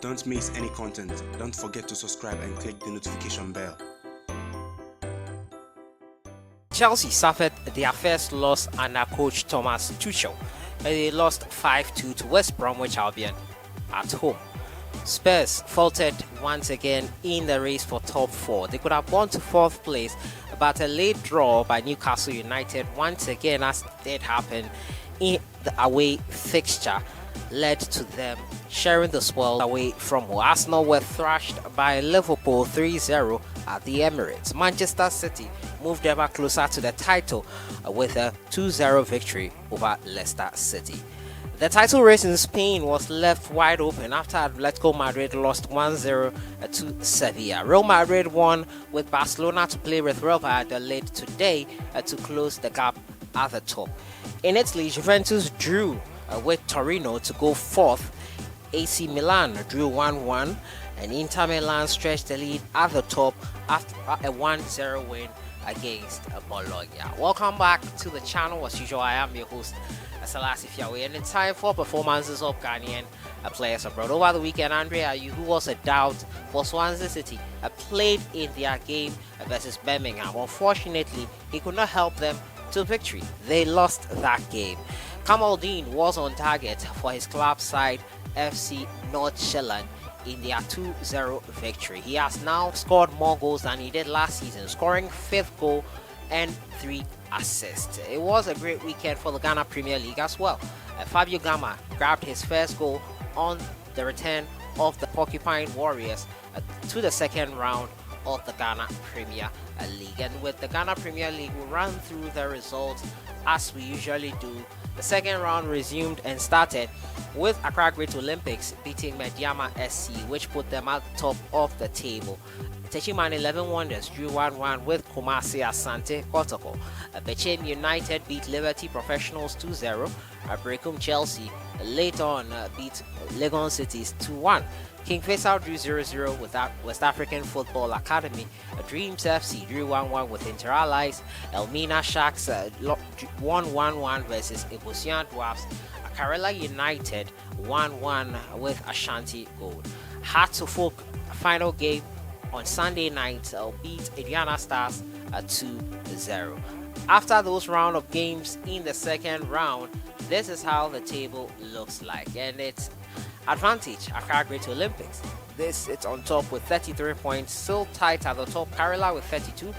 Don't miss any content. Don't forget to subscribe and click the notification bell. Chelsea suffered their first loss under coach Thomas Tuchel. They lost 5-2 to West Bromwich Albion at home. Spurs faltered once again in the race for top 4. They could have gone to 4th place, but a late draw by Newcastle United once again, as did happen in the away fixture, led to them sharing the spoil away from home. Arsenal were thrashed by Liverpool 3-0 at the Emirates. Manchester City moved ever closer to the title with a 2-0 victory over Leicester City. The title race in Spain was left wide open after Atletico Madrid lost 1-0 to Sevilla. Real Madrid won, with Barcelona to play with Real Valladolid today to close the gap at the top. In Italy, Juventus drew with Torino to go 4th. AC Milan drew 1-1, and Inter Milan stretched the lead at the top after a 1-0 win against Bologna. Welcome back to the channel. As usual, I am your host, sellssi, and it's time for performances of Ghanaian players abroad. Over the weekend, Ayew, who was a doubt for Swansea City, played in their game versus Birmingham. Unfortunately, he could not help them to victory. They lost that game. Kamal Deen was on target for his club side FC North Shetland in their 2-0 victory. He has now scored more goals than he did last season, scoring 5th goal and 3 assists. It was a great weekend for the Ghana Premier League as well. FABIO Gama grabbed his first goal on the return of the Porcupine Warriors to the second round of the Ghana Premier League. And with the Ghana Premier League, we'll run through the results as we usually do. The second round resumed and started with Accra Great Olympics beating Mediama SC, which put them at the top of the table. Techiman 11 Wonders drew 1-1 with Kumasi Asante Kotoko. Bechem United beat Liberty Professionals 2-0. Brekum Chelsea later on beat Legon Cities 2-1. King Faisal drew 0-0 with West African Football Academy. Dreams FC drew 1-1 with Interallies. Elmina Sharks won 1-1 versus Ibusian Dwarfs. Karela United 1-1 with Ashanti Gold. Heart to Folk final game on Sunday night beat Indiana Stars 2-0. After those round of games in the second round, this is how the table looks like, and it's advantage Accra Great Olympics. It's on top with 33 points, still tight at the top. Karela with 32,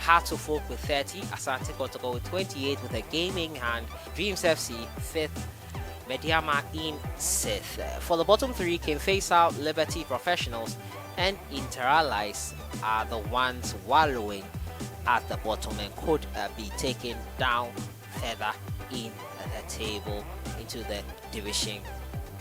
Heart to Folk with 30, Asante Kotoko with 28 with a game in hand. Dreams FC 5th, Mediama in 6th. For the bottom 3, King Faisal, Liberty Professionals, and Interallies are the ones wallowing at the bottom and could be taken down further in the table into the Division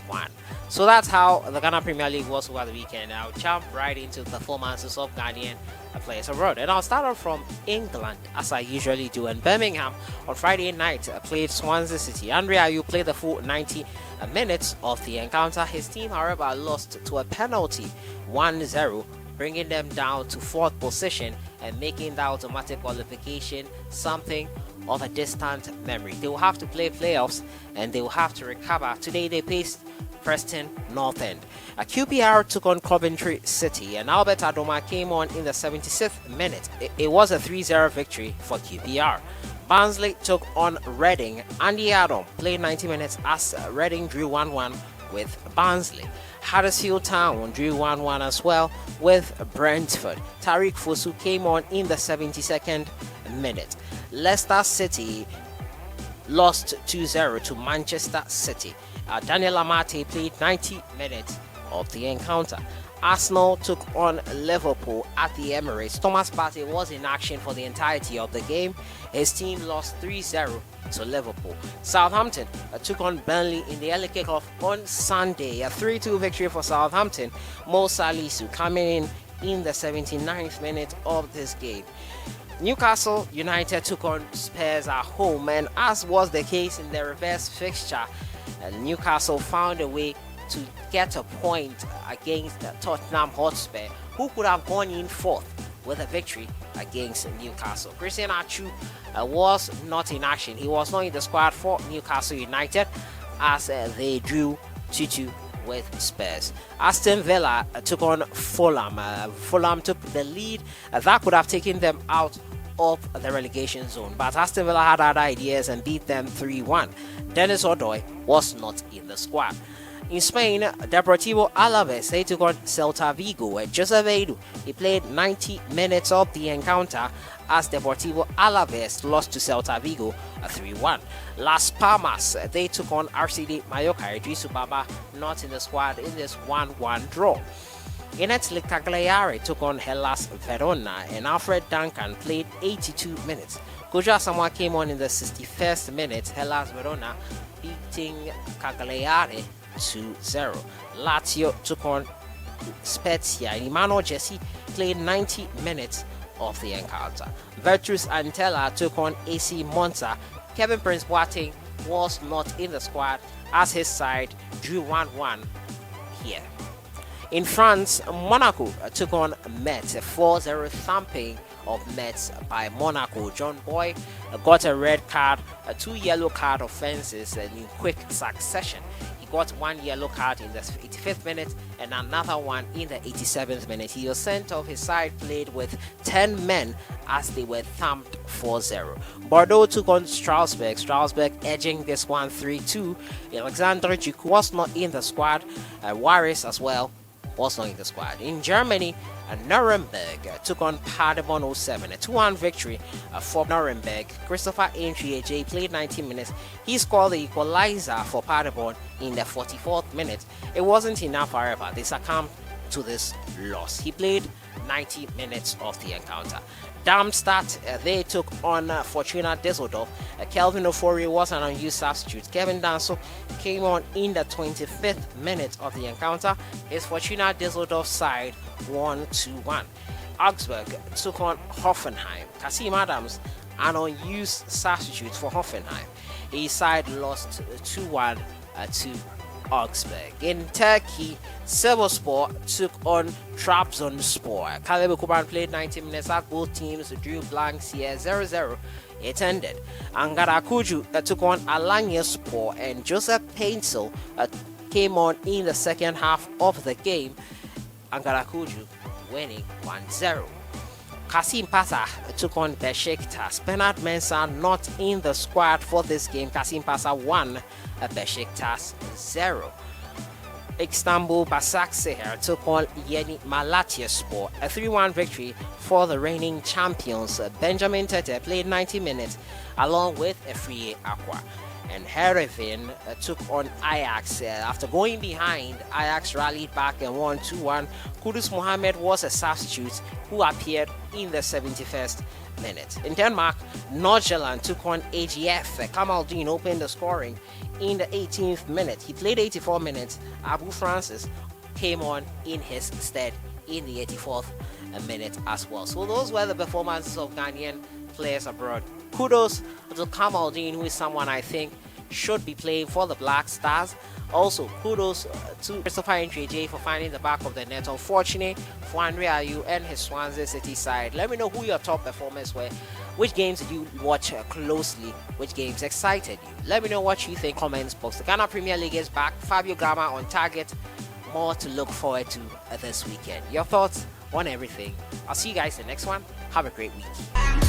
1. So that's how the Ghana Premier League was over the weekend. I'll jump right into the performances of Ghanaian players abroad, and I'll start off from England as I usually do. And Birmingham on Friday night played Swansea City. Ayew played the full 90 minutes of the encounter. His team, however, lost to a penalty 1-0, bringing them down to 4th position and making the automatic qualification something of a distant memory. They will have to play playoffs and they will have to recover. Today they faced Preston North End. QPR took on Coventry City, and Albert Adoma came on in the 76th minute. It was a 3-0 victory for QPR. Barnsley took on Reading. Andy Adam played 90 minutes as Reading drew 1-1 with Barnsley. Huddersfield Town drew 1-1 as well with Brentford. Tariq Fosu came on in the 72nd minute. Leicester City lost 2-0 to Manchester City. Daniel Amate played 90 minutes of the encounter. Arsenal took on Liverpool at the Emirates. Thomas Partey was in action for the entirety of the game. His team lost 3-0 to Liverpool. Southampton took on Burnley in the early kickoff on Sunday. A 3-2 victory for Southampton. Mo Salisu coming in the 79th minute of this game. Newcastle United took on Spurs at home, and as was the case in the reverse fixture, Newcastle found a way to get a point against Tottenham Hotspur, who could have gone in 4th with a victory against Newcastle. Christian Ayew was not in action. He was not in the squad for Newcastle United as they drew 2-2 with Spurs. Aston Villa took on Fulham. Fulham took the lead. That could have taken them out of the relegation zone, but Aston Villa had other ideas and beat them 3-1. Dennis Odoi was not in the squad. In Spain, Deportivo Alaves, they took on Celta Vigo. Joseph Ayew, he played 90 minutes of the encounter as Deportivo Alaves lost to Celta Vigo 3-1. Las Palmas, they took on RCD Mallorca. Idrisu Baba not in the squad in this 1-1 draw. In Italy, Cagliari took on Hellas Verona, and Alfred Duncan played 82 minutes. Kojo Asamoah came on in the 61st minute. Hellas Verona beating Cagliari 2-0. Lazio took on Spezia, and Emmanuel Jesse played 90 minutes of the encounter. Virtus Antella took on AC Monza. Kevin Prince Boateng was not in the squad as his side drew 1-1 here. In France, Monaco took on Metz, a 4-0 thumping of Metz by Monaco. John Boy got a red card, 2 yellow card offenses in quick succession. He got 1 yellow card in the 85th minute and another one in the 87th minute. He was sent off. His side played with 10 men as they were thumped 4-0. Bordeaux took on Strasbourg. Strasbourg edging this one 3-2. Alexander Djuk was not in the squad. Waris as well was not in the squad. In Germany, Nuremberg took on Paderborn 07, a 2-1 victory for Nuremberg. Christopher ANTWI played 90 minutes. He scored the equalizer for Paderborn in the 44th minute. It wasn't enough, however. They succumbed to this loss. He played 90 minutes of the encounter. Darmstadt, they took on Fortuna Düsseldorf. Kelvin Ofori was an unused substitute. Kevin Danso came on in the 25th minute of the encounter. His Fortuna Düsseldorf side won 2-1. Augsburg took on Hoffenheim. Kasim Adams, an unused substitute for Hoffenheim. His side lost 2-1 to Augsburg. In Turkey, Sivasspor took on Trabzonspor. Kalebe Kuban played 90 minutes as both teams drew blanks here 0-0. It ended. Angara Kuju took on Alanyaspor, and Joseph Paintsel came on in the second half of the game. Angara Kuju winning 1-0. Kasim Pasa took on Besiktas. Bernard Mensah not in the squad for this game. Kasim Pasa won Besiktas 0. Istanbul Basaksehir took on Yeni Malatyaspor, a 3-1 victory for the reigning champions. Benjamin Tete played 90 minutes along with Efriye Aqua. And Heerenveen took on Ajax. After going behind, Ajax rallied back and won 2-1. Kudus Mohammed was a substitute who appeared in the 71st minute. In Denmark, Nordsjælland took on AGF. Kamal Deen opened the scoring in the 18th minute. He played 84 minutes. Abu Francis came on in his stead in the 84th minute as well. So those were the performances of Ghanaian players abroad. Kudos to Kamal Deen, who is someone I think should be playing for the Black Stars. Also, kudos to Christopher ANTWI for finding the back of the net. Unfortunate for Ayew and his Swansea City side. Let me know who your top performers were. Which games did you watch closely? Which games excited you? Let me know what you think. Comments box. The Ghana Premier League is back. FABIO Gama on target. More to look forward to this weekend. Your thoughts on everything. I'll see you guys in the next one. Have a great week.